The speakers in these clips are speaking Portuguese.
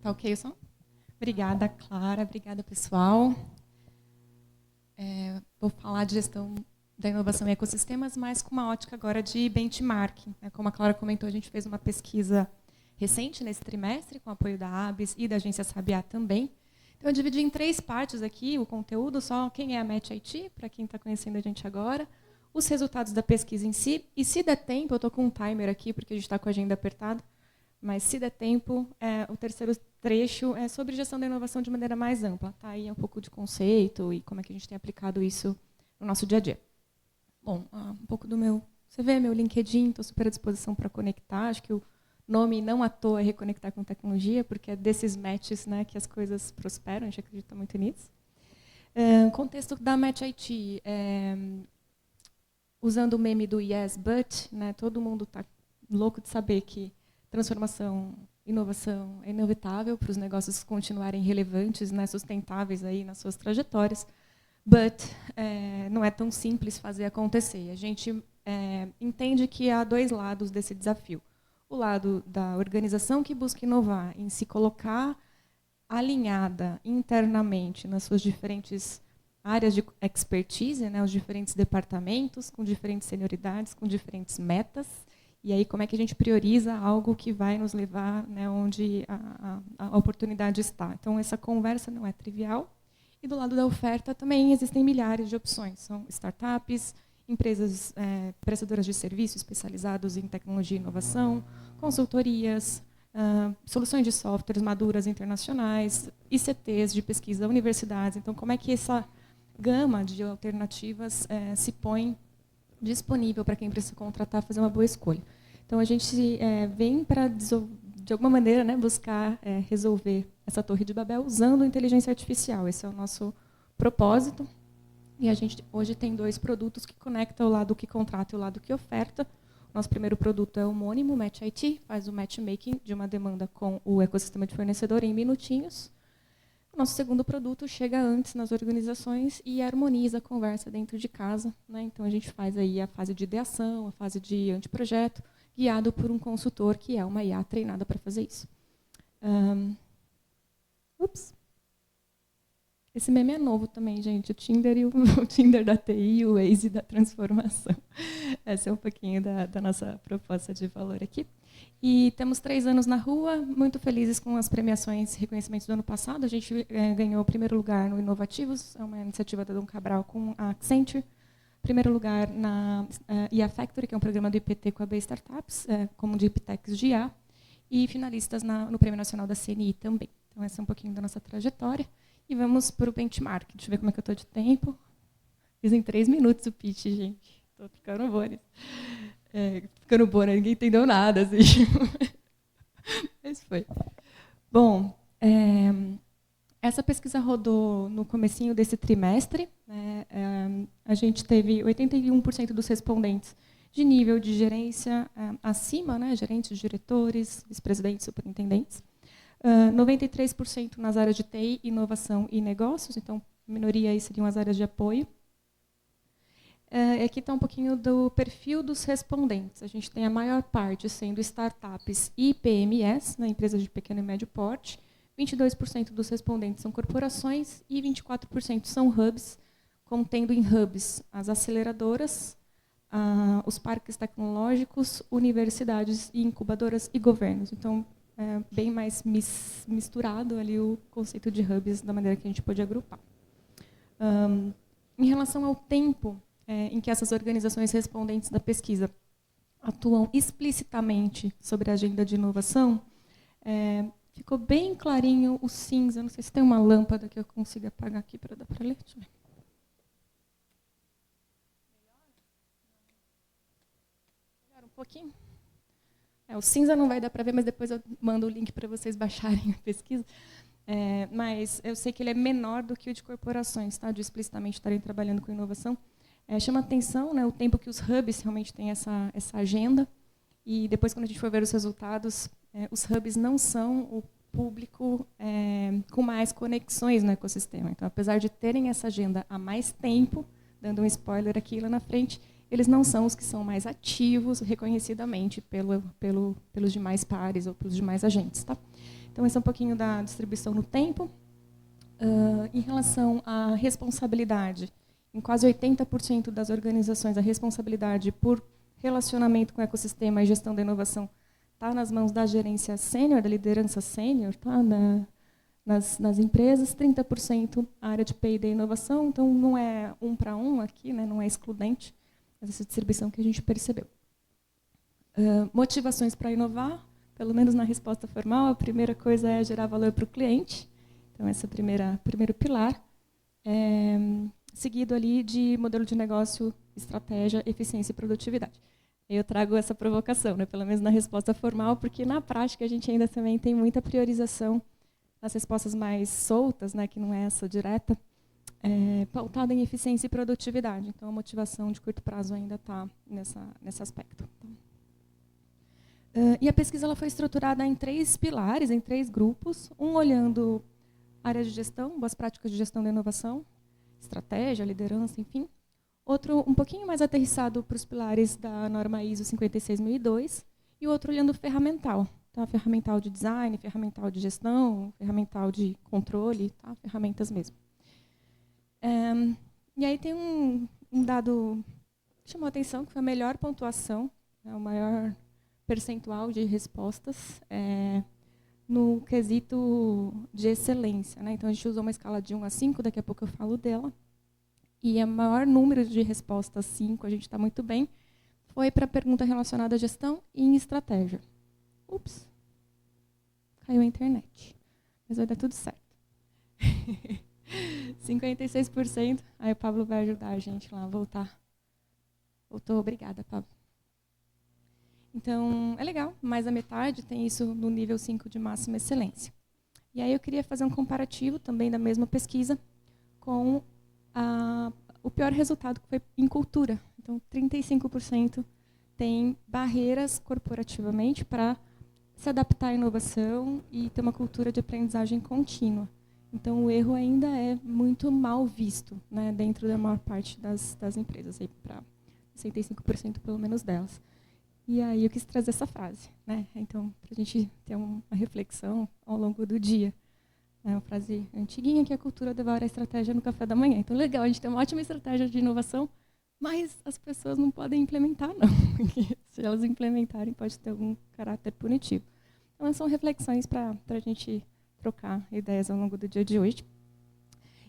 Tá ok o som? Obrigada, Clara. Obrigada, pessoal. Vou falar de gestão da inovação em ecossistemas, mas com uma ótica agora de benchmarking. Como a Clara comentou, a gente fez uma pesquisa recente nesse trimestre, com apoio da ABS e da agência Sabiá também. Então, eu dividi em 3 partes aqui o conteúdo, só quem é a Match IT, para quem está conhecendo a gente agora, os resultados da pesquisa em si, e se der tempo, eu estou com um timer aqui, porque a gente está com a agenda apertada, mas se der tempo, o terceiro trecho é sobre gestão da inovação de maneira mais ampla. Tá? Aí é um pouco de conceito e como é que a gente tem aplicado isso no nosso dia a dia. Bom, um pouco do meu CV, meu LinkedIn, estou super à disposição para conectar. Acho que o nome não à toa é Reconectar com Tecnologia, porque é desses matches, né, que as coisas prosperam, a gente acredita muito nisso. Contexto da Match IT, usando o meme do Yes, But, né, todo mundo está louco de saber que transformação, inovação é inevitável para os negócios continuarem relevantes, né, sustentáveis aí nas suas trajetórias, but não é tão simples fazer acontecer. A gente entende que há 2 lados desse desafio. O lado da organização que busca inovar, em se colocar alinhada internamente nas suas diferentes áreas de expertise, né, os diferentes departamentos, com diferentes senioridades, com diferentes metas. E aí, como é que a gente prioriza algo que vai nos levar, né, onde a oportunidade está? Então, essa conversa não é trivial. E do lado da oferta também existem milhares de opções. São startups, empresas prestadoras de serviços especializados em tecnologia e inovação, consultorias, soluções de softwares maduras internacionais, ICTs de pesquisa, universidades. Então, como é que essa gama de alternativas se põe disponível para quem precisa contratar, fazer uma boa escolha. Então, a gente vem para, de alguma maneira, né, buscar resolver essa torre de Babel usando inteligência artificial. Esse é o nosso propósito. E a gente hoje tem 2 produtos que conectam o lado que contrata e o lado que oferta. O nosso primeiro produto é o homônimo, Match IT, faz o matchmaking de uma demanda com o ecossistema de fornecedor em minutinhos. O nosso segundo produto chega antes nas organizações e harmoniza a conversa dentro de casa, né? Então, a gente faz aí a fase de ideação, a fase de anteprojeto, guiado por um consultor, que é uma IA treinada para fazer isso. Esse meme é novo também, gente. O Tinder e o Tinder da TI e o Waze da transformação. Essa é um pouquinho da nossa proposta de valor aqui. E temos 3 anos na rua, muito felizes com as premiações e reconhecimentos do ano passado. A gente ganhou o primeiro lugar no Inovativos, é uma iniciativa da Dom Cabral com a Accenture. Primeiro lugar na IA Factory, que é um programa do IPT com a B Startups, como Deep Techs de IA. E finalistas no Prêmio Nacional da CNI também. Então, essa é um pouquinho da nossa trajetória. E vamos para o benchmark. Deixa eu ver como é que eu estou de tempo. Fiz em 3 minutos o pitch, gente. Estou ficando boa nisso. Ficando boa, né? Ninguém entendeu nada. Assim. Mas foi. Bom, essa pesquisa rodou no comecinho desse trimestre. Né? A gente teve 81% dos respondentes de nível de gerência acima, né? Gerentes, diretores, vice-presidentes, superintendentes. 93% nas áreas de TI, inovação e negócios. Então, a minoria aí seriam as áreas de apoio. Aqui está um pouquinho do perfil dos respondentes. A gente tem a maior parte sendo startups e PMEs, né, empresas de pequeno e médio porte. 22% dos respondentes são corporações e 24% são hubs, contendo em hubs as aceleradoras, os parques tecnológicos, universidades e incubadoras e governos. Então, bem mais misturado ali o conceito de hubs da maneira que a gente pode agrupar. Em relação ao tempo em que essas organizações respondentes da pesquisa atuam explicitamente sobre a agenda de inovação, ficou bem clarinho o cinza. Não sei se tem uma lâmpada que eu consiga apagar aqui para dar para ler. Deixa eu ver. Melhor um pouquinho? O cinza não vai dar para ver, mas depois eu mando o link para vocês baixarem a pesquisa. Mas eu sei que ele é menor do que o de corporações, tá? De explicitamente estarem trabalhando com inovação. Chama atenção, né, o tempo que os hubs realmente têm essa agenda. E depois, quando a gente for ver os resultados, os hubs não são o público com mais conexões no ecossistema. Então, apesar de terem essa agenda há mais tempo, dando um spoiler aqui lá na frente, eles não são os que são mais ativos reconhecidamente pelos demais pares ou pelos demais agentes. Tá? Então, esse é um pouquinho da distribuição no tempo. Em relação à responsabilidade, em quase 80% das organizações, a responsabilidade por relacionamento com o ecossistema e gestão da inovação está nas mãos da gerência sênior, da liderança sênior, tá? Nas empresas, 30% a área de P&D e inovação, então não é 1 para 1 aqui, né? Não é excludente, mas essa distribuição que a gente percebeu. Motivações para inovar, pelo menos na resposta formal, a primeira coisa é gerar valor para o cliente. Então, esse é o primeiro pilar. Seguido ali de modelo de negócio, estratégia, eficiência e produtividade. Eu trago essa provocação, né, pelo menos na resposta formal, porque na prática a gente ainda também tem muita priorização nas respostas mais soltas, né, que não é essa direta, pautada em eficiência e produtividade. Então, a motivação de curto prazo ainda está nesse aspecto. E a pesquisa ela foi estruturada em 3 pilares, em 3 grupos, um olhando área de gestão, boas práticas de gestão da inovação, estratégia, liderança, enfim. Outro um pouquinho mais aterrissado para os pilares da norma ISO 56002 e o outro olhando ferramental, tá? Ferramental de design, ferramental de gestão, ferramental de controle, tá? Ferramentas mesmo. E aí tem um dado que chamou a atenção, que foi a melhor pontuação, né, o maior percentual de respostas no quesito de excelência, né? Então, a gente usou uma escala de 1 a 5, daqui a pouco eu falo dela. E o maior número de respostas, 5, a gente está muito bem, foi para a pergunta relacionada à gestão e em estratégia. Ups, caiu a internet, mas vai dar tudo certo. 56%, aí o Pablo vai ajudar a gente lá a voltar. Voltou, obrigada, Pablo. Então, é legal, mais da metade tem isso no nível 5 de máxima excelência. E aí eu queria fazer um comparativo também da mesma pesquisa com o pior resultado, que foi em cultura. Então, 35% tem barreiras corporativamente para se adaptar à inovação e ter uma cultura de aprendizagem contínua. Então, o erro ainda é muito mal visto, né, dentro da maior parte das empresas, para 65% pelo menos delas. E aí eu quis trazer essa frase, né? Então, para a gente ter uma reflexão ao longo do dia. É uma frase antiguinha, que a cultura devora a estratégia no café da manhã. Então, legal, a gente tem uma ótima estratégia de inovação, mas as pessoas não podem implementar, não. Porque se elas implementarem, pode ter algum caráter punitivo. Então, são reflexões para a gente trocar ideias ao longo do dia de hoje.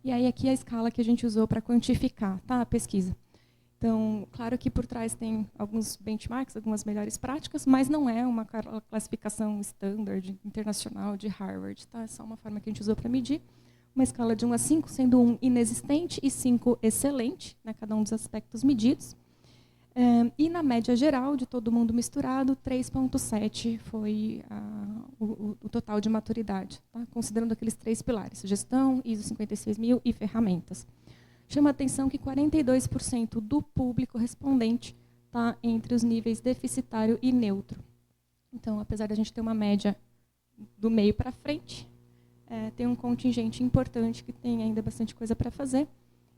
E aí, aqui a escala que a gente usou para quantificar, tá? A pesquisa. Então, claro que por trás tem alguns benchmarks, algumas melhores práticas, mas não é uma classificação standard internacional de Harvard. Tá? É só uma forma que a gente usou para medir. Uma escala de 1 a 5, sendo 1 inexistente e 5 excelente, né, cada um dos aspectos medidos. E na média geral, de todo mundo misturado, 3,7 foi o total de maturidade, tá? Considerando aqueles 3 pilares, gestão, ISO 56000 e ferramentas. Chama a atenção que 42% do público respondente está entre os níveis deficitário e neutro. Então, apesar de a gente ter uma média do meio para frente, tem um contingente importante que tem ainda bastante coisa para fazer.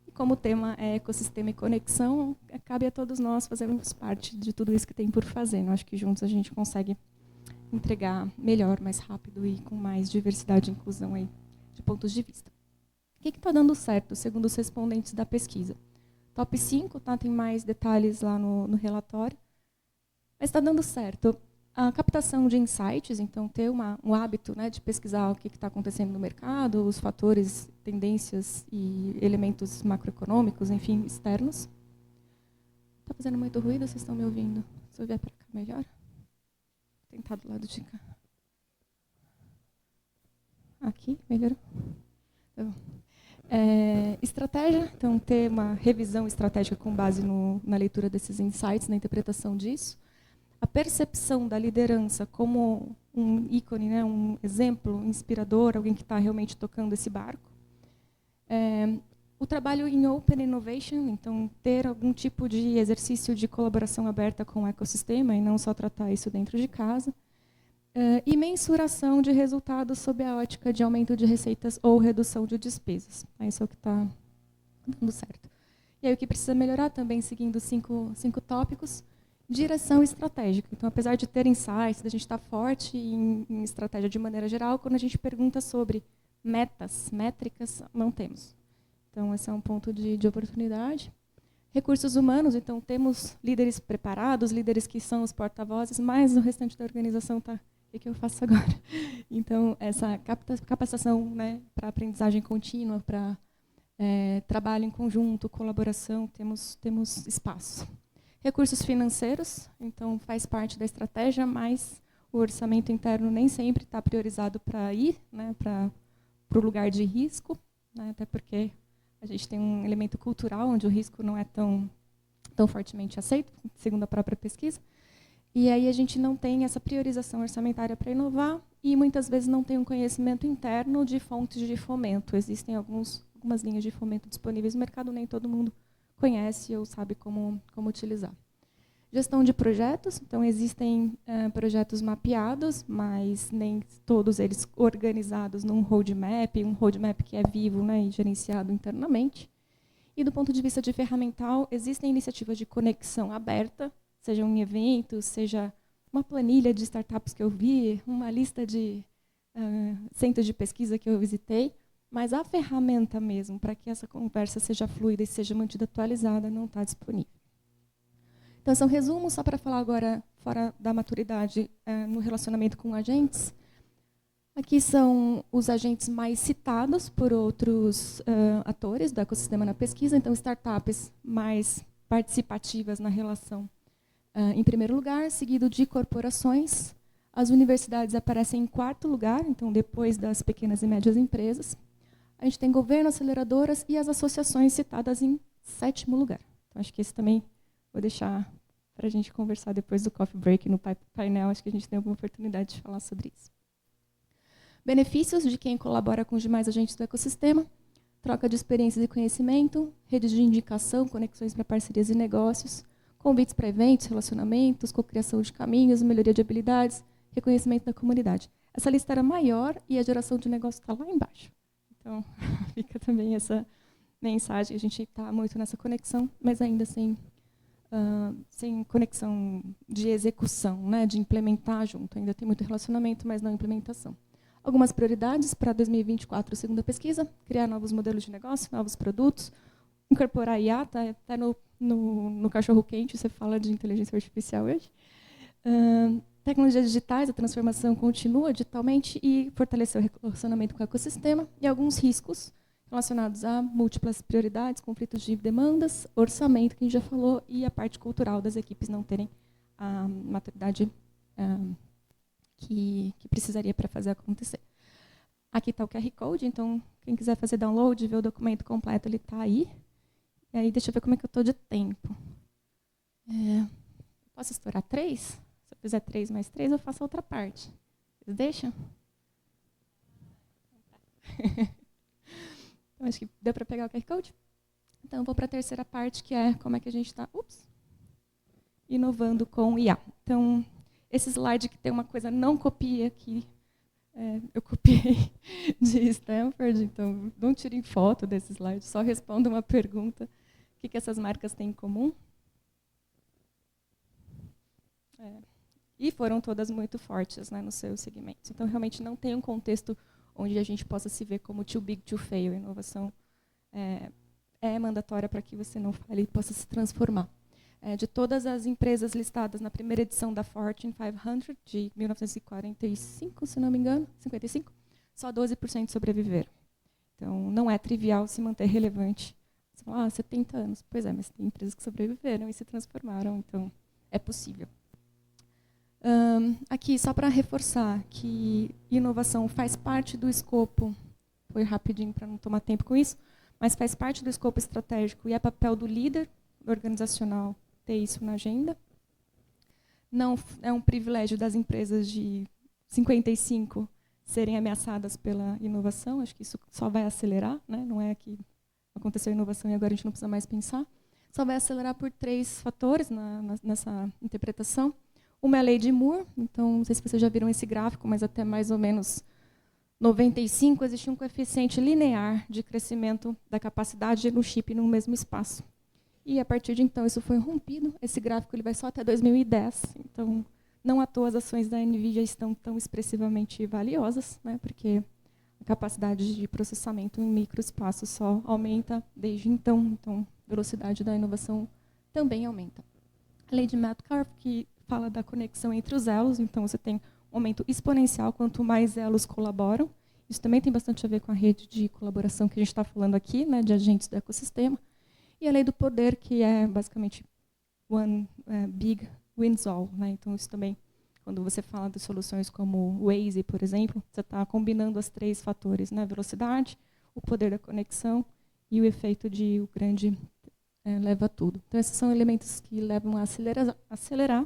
E como o tema é ecossistema e conexão, cabe a todos nós fazermos parte de tudo isso que tem por fazer. Eu acho que juntos a gente consegue entregar melhor, mais rápido e com mais diversidade e inclusão aí de pontos de vista. O que está dando certo, segundo os respondentes da pesquisa? Top 5, tá? Tem mais detalhes lá no relatório. Mas está dando certo. A captação de insights, então ter um hábito, né, de pesquisar o que está acontecendo no mercado, os fatores, tendências e elementos macroeconômicos, enfim, externos. Está fazendo muito ruído? Vocês estão me ouvindo? Se eu vier para cá, melhor? Vou tentar do lado de cá. Aqui, melhorou? Tá bom. Estratégia, então ter uma revisão estratégica com base na leitura desses insights, na interpretação disso. A percepção da liderança como um ícone, né, um exemplo inspirador, alguém que está realmente tocando esse barco. O trabalho em Open Innovation, então ter algum tipo de exercício de colaboração aberta com o ecossistema e não só tratar isso dentro de casa. E mensuração de resultados sob a ótica de aumento de receitas ou redução de despesas. Isso é o que está dando certo. E aí o que precisa melhorar também, seguindo cinco tópicos. direção estratégica. Então, apesar de ter insights, da gente estar forte em estratégia de maneira geral, quando a gente pergunta sobre metas, métricas, não temos. Então, esse é um ponto de oportunidade. Recursos humanos, então, temos líderes preparados, líderes que são os porta-vozes, mas o restante da organização está... O que eu faço agora? Então, essa capacitação, né, para aprendizagem contínua, para trabalho em conjunto, colaboração, temos espaço. Recursos financeiros, então, faz parte da estratégia, mas o orçamento interno nem sempre está priorizado para ir, né, para o lugar de risco, né, até porque a gente tem um elemento cultural onde o risco não é tão fortemente aceito, segundo a própria pesquisa. E aí a gente não tem essa priorização orçamentária para inovar e muitas vezes não tem um conhecimento interno de fontes de fomento. Existem algumas linhas de fomento disponíveis no mercado, nem todo mundo conhece ou sabe como utilizar. Gestão de projetos, então existem projetos mapeados, mas nem todos eles organizados num roadmap, um roadmap que é vivo, né, e gerenciado internamente. E do ponto de vista de ferramental, existem iniciativas de conexão aberta, seja um evento, seja uma planilha de startups que eu vi, uma lista de centros de pesquisa que eu visitei, mas a ferramenta mesmo, para que essa conversa seja fluida e seja mantida atualizada, não está disponível. Então, são resumos, só para falar agora, fora da maturidade, no relacionamento com agentes. Aqui são os agentes mais citados por outros atores do ecossistema na pesquisa, então, startups mais participativas na relação, em primeiro lugar, seguido de corporações. As universidades aparecem em quarto lugar, então, depois das pequenas e médias empresas. A gente tem governo, aceleradoras e as associações citadas em sétimo lugar. Então, acho que esse também vou deixar para a gente conversar depois do coffee break no painel. Acho que a gente tem alguma oportunidade de falar sobre isso. Benefícios de quem colabora com os demais agentes do ecossistema. Troca de experiências e conhecimento, redes de indicação, conexões para parcerias e negócios, convites para eventos, relacionamentos, cocriação de caminhos, melhoria de habilidades, reconhecimento da comunidade. Essa lista era maior e a geração de negócio está lá embaixo. Então, fica também essa mensagem. A gente está muito nessa conexão, mas ainda sem conexão de execução, né, de implementar junto. Ainda tem muito relacionamento, mas não implementação. Algumas prioridades para 2024, segundo a pesquisa: criar novos modelos de negócio, novos produtos, incorporar IA, tá, até no cachorro-quente você fala de inteligência artificial hoje. Tecnologias digitais, a transformação continua digitalmente e fortalecer o relacionamento com o ecossistema e alguns riscos relacionados a múltiplas prioridades, conflitos de demandas, orçamento, que a gente já falou, e a parte cultural das equipes não terem a maturidade que precisaria para fazer acontecer. Aqui está o QR Code, então quem quiser fazer download, ver o documento completo, ele está aí. E aí, deixa eu ver como é que eu estou de tempo. Posso estourar 3? Se eu fizer 3 mais 3, eu faço a outra parte. Vocês deixam? Então, acho que deu para pegar o QR Code? Então, eu vou para a terceira parte, que é como é que a gente está inovando com IA. Então, esse slide que tem uma coisa não copia aqui, eu copiei de Stanford, então não tirem foto desse slide, só responda uma pergunta. O que essas marcas têm em comum? E foram todas muito fortes, né, no seu segmento. Então, realmente não tem um contexto onde a gente possa se ver como too big to fail. A inovação é mandatória para que você não fale e possa se transformar. De todas as empresas listadas na primeira edição da Fortune 500, de 1945, se não me engano, 55, só 12% sobreviveram. Então, não é trivial se manter relevante. Você fala, 70 anos. Pois é, mas tem empresas que sobreviveram e se transformaram, então é possível. Aqui, só para reforçar que inovação faz parte do escopo, foi rapidinho para não tomar tempo com isso, mas faz parte do escopo estratégico e é papel do líder organizacional ter isso na agenda. Não é um privilégio das empresas de 55 serem ameaçadas pela inovação, acho que isso só vai acelerar, né? Não é que aconteceu a inovação e agora a gente não precisa mais pensar. Só vai acelerar por 3 fatores nessa interpretação. Uma é a lei de Moore, então, não sei se vocês já viram esse gráfico, mas até mais ou menos 95 existia um coeficiente linear de crescimento da capacidade no chip no mesmo espaço. E, a partir de então, isso foi rompido. Esse gráfico ele vai só até 2010. Então, não à toa as ações da NVIDIA estão tão expressivamente valiosas, né, porque a capacidade de processamento em microespaço só aumenta desde então. Então, a velocidade da inovação também aumenta. A lei de Metcalfe, que fala da conexão entre os elos. Então, você tem um aumento exponencial quanto mais elos colaboram. Isso também tem bastante a ver com a rede de colaboração que a gente está falando aqui, né, de agentes do ecossistema. E a lei do poder, que é basicamente one big wins all. Né? Então, isso também, quando você fala de soluções como o Waze, por exemplo, você está combinando os 3 fatores, né? Velocidade, o poder da conexão e o efeito de o grande leva tudo. Então, esses são elementos que levam a acelerar.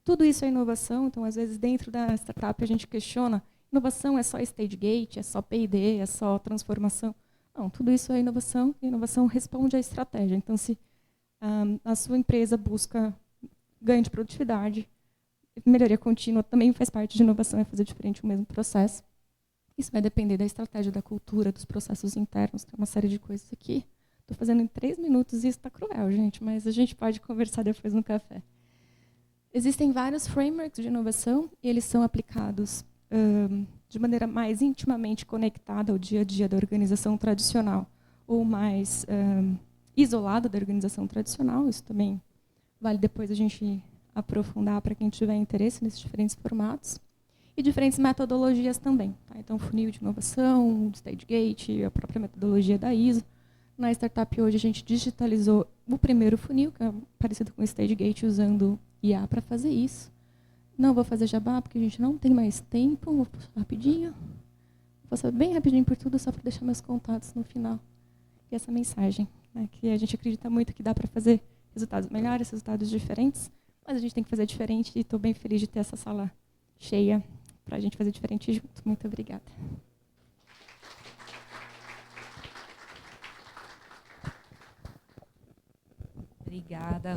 Tudo isso é inovação. Então, às vezes, dentro da startup, a gente questiona, inovação é só stage gate, é só P&D, é só transformação. Não, tudo isso é inovação, e inovação responde à estratégia. Então, se a sua empresa busca ganho de produtividade, melhoria contínua também faz parte de inovação, é fazer diferente o mesmo processo. Isso vai depender da estratégia, da cultura, dos processos internos, tem uma série de coisas aqui. Estou fazendo em 3 minutos e isso está cruel, gente, mas a gente pode conversar depois no café. Existem vários frameworks de inovação e eles são aplicados de maneira mais intimamente conectada ao dia a dia da organização tradicional ou mais isolada da organização tradicional. Isso também vale depois a gente aprofundar para quem tiver interesse nesses diferentes formatos. E diferentes metodologias também. Tá? Então, funil de inovação, stage gate, a própria metodologia da ISO. Na startup hoje a gente digitalizou o primeiro funil, que é parecido com o stage gate, usando IA para fazer isso. Não vou fazer jabá, porque a gente não tem mais tempo. Vou passar rapidinho. Vou passar bem rapidinho por tudo, só para deixar meus contatos no final. E essa mensagem, né, que a gente acredita muito que dá para fazer resultados melhores, resultados diferentes, mas a gente tem que fazer diferente e estou bem feliz de ter essa sala cheia para a gente fazer diferente junto. Muito obrigada. Obrigada,